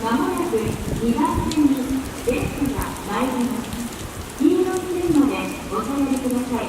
まもなく2番線に列車が参ります。黄色い線までお下がりください。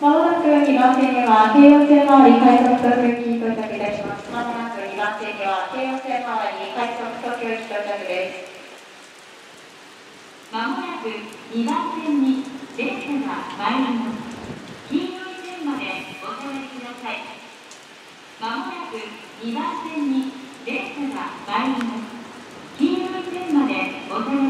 まもなく2番線には京葉線周り快速東京行き到着いたします。まもなく2番線には京葉線周り快速東京行き到着です。まもなく2番線に列車が参ります。黄色い線までお下がりください。まもなく2番線に列車が参ります。黄色い線までお下がり